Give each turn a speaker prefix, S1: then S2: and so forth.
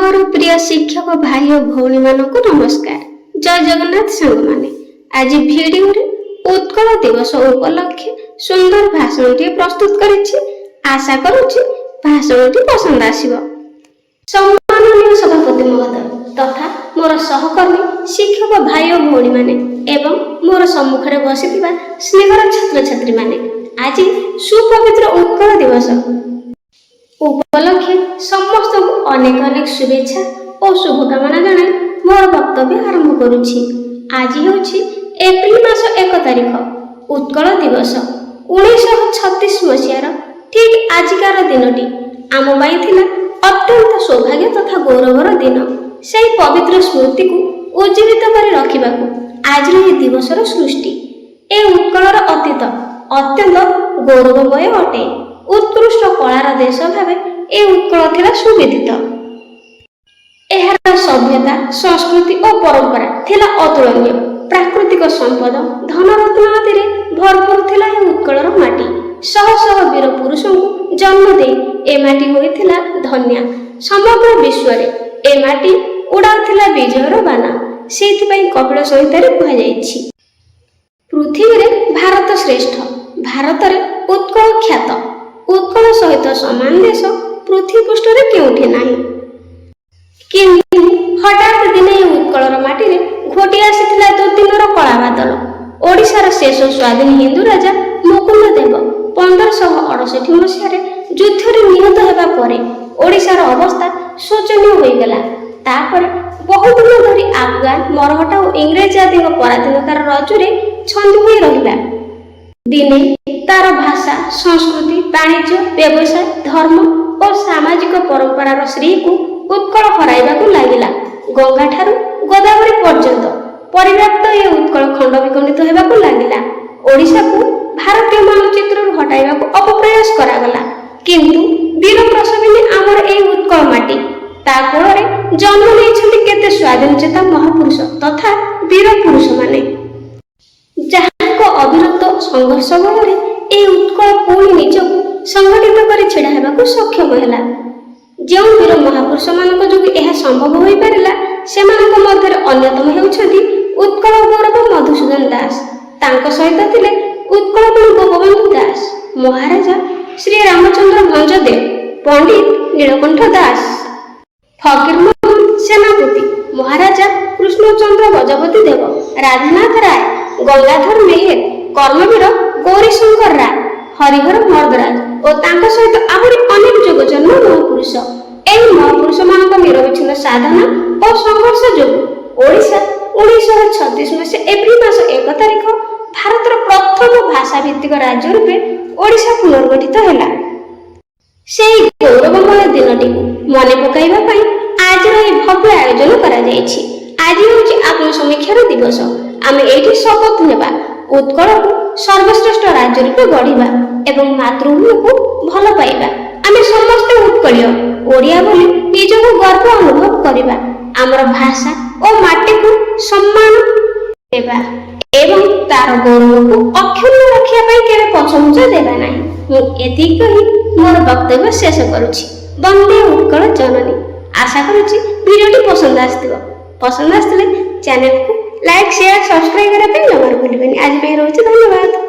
S1: मोर प्रिय शिक्षक भाई और भौणी मानक नमस्कार। जय जगन्नाथ सांग माने आज भिडियो रे उत्कल दिवस उपलक्षे सुंदर भाषण टी प्रस्तुत करिछि। आशा करूछि भाषण टी पसंद आसीबो। सम्माननीय सभापति महोदय तथा मोर सहकर्मी शिक्षक भाई और भौणी माने एवं मोर सम्मुखरे बसिथिबा स्नेहर छात्र छात्री माने आज सुपवित्र उत्कल दिवस उपलक्षे समस्त अनेक अनेक शुभेच्छा और शुभकामना जनाई मोर वक्तव्य आरंभ करुछि। आज होछि एप्रिल मास 1 तारिख उत्कल दिवस 1936 मसीहार ठीक आजिकार दिनटी आम पाई थिला अत्यंत सौभाग्य तथा गौरवर दिन। से पवित्र स्मृति को उज्जीवित कर रखिबाकू आज ए दिवसर सृष्टि ए उत्कलर अतीत अत्यंत गौरवमय अटे। उत्कृष्ट कलार देश भावे ए उत्कल थिला सुविदित। एहार सभ्यता संस्कृति और परंपरा थिला अतुलनीय। प्राकृतिक संपद धनरत्न आदि रे भरपूर थिला ए उत्कलर माटी। शह शह वीर पुरुषों को जन्म दे ए माटी होइथिला धन्य। समग्र विश्व रे ए माटी उड़ाउथिला विजयर बाना। सेथिपई कपिल संहिता रे कहा जाईछि पृथ्वी रे भारत श्रेष्ठ। भारत रे उत्कल ख्यात। उत्कल सहित समान देश पृथ्वी पृष्ठ रे केउठी नाही। किंतु हठात दिने उत्कलर माटी रे घोटी आसीथिला दुर्दिनर कला बादल। ओडिशार शेष स्वाधीन हिंदू राजा मुकुंद देव 1568 मसीह युद्ध रे निहत हेबा परे ओडिशार अवस्था शोचनीय होई गेला। तापर बहुत दिन धरी अफगान मरहटा और इंग्रेज आदि पराधीनतार रजुरे छंदी होई रहिला। दिने तार भाषा संस्कृति वाणिज्य व्यवसाय धर्म और सामाजिक परंपरार श्री को उत्कल हराइबाकू लागिला। गंगा ठारू गोदावरी पर्यंत परिव्याप्त ए उत्कल खंड विखंडित हेबाकू लागिला। ओडिशा को भारतीय मानचित्र हटाइबाकू अपप्रयास करागला। किंतु वीर प्रसविनी आमर ए उत्कल माटी ता कोଳରେ जन्म नेइछन्ति केते स्वाधीन चेता महापुरुष तथा वीर पुरुष माने जहाको अविरत संघर्ष बଳରେ ए उत्कल पुणी निजକୁ संगठित କରି छेड़ा हेबाकू सक्षम हैला। जो वीर महापुरुष मानक जोगु एहा संभव होई परिला सेमानक मध्यरे अन्यतम हेउछन्ति उत्कल गौरव मधुसूदन दास। तांको सहित थिले उत्कल गोपबंधु दास, महाराजा श्री रामचंद्र भंजदेव, पंडित नीलकंठ दास, फकीर मोहन सेनापति, महाराजा कृष्णचंद्र गजपति देव, राधानाथ राय, गंगाधर मेहेर, कर्मवीर गौरीशंकर राय, हरिहर मर्दराज और तांको सहित आहुरी अनेक जोगजन्म महापुरुष। एही महापुरुष मानक निरविच्छिन्न साधना और संघर्ष जोगु ओडिशा 1936 मसीहा एप्रिल मास 1 तारिख भारतर प्रथम भाषा भित्तिक राज्य रूपे ओडिशा पुनर्गठित हैला। सेही गौरवमय दिनटी मने पकाइबा पई आज ए भव्य आयोजन करा जायछि। आज होछि आत्मसमीक्षार दिवस। आमे एठी शपथ नेबा उत्कल को सर्वश्रेष्ठ राज्य रूपे गढ़िबा एवं मातृभूमि को भल पाइबा। आमे समस्त उत्कलीय ओडिया बोली निजको गर्व अनुभव करिबा। आमर भाषा और माटी को सम्मान देबा एवं तार गौरव को अक्षुण्ण रखिया पई केबे पछमुचा देबा नाही। मु एति कहि मोर वक्तव्य शेष करूछि। वंदे उत्कल जननी। आशा करूछि वीडियोटी पसंद आस्थिबो। पसंद आस्थिले चैनल को लाइक शेयर सब्सक्राइब करबे जमार भूलिबेनी। आज पे रहउछि धन्यवाद।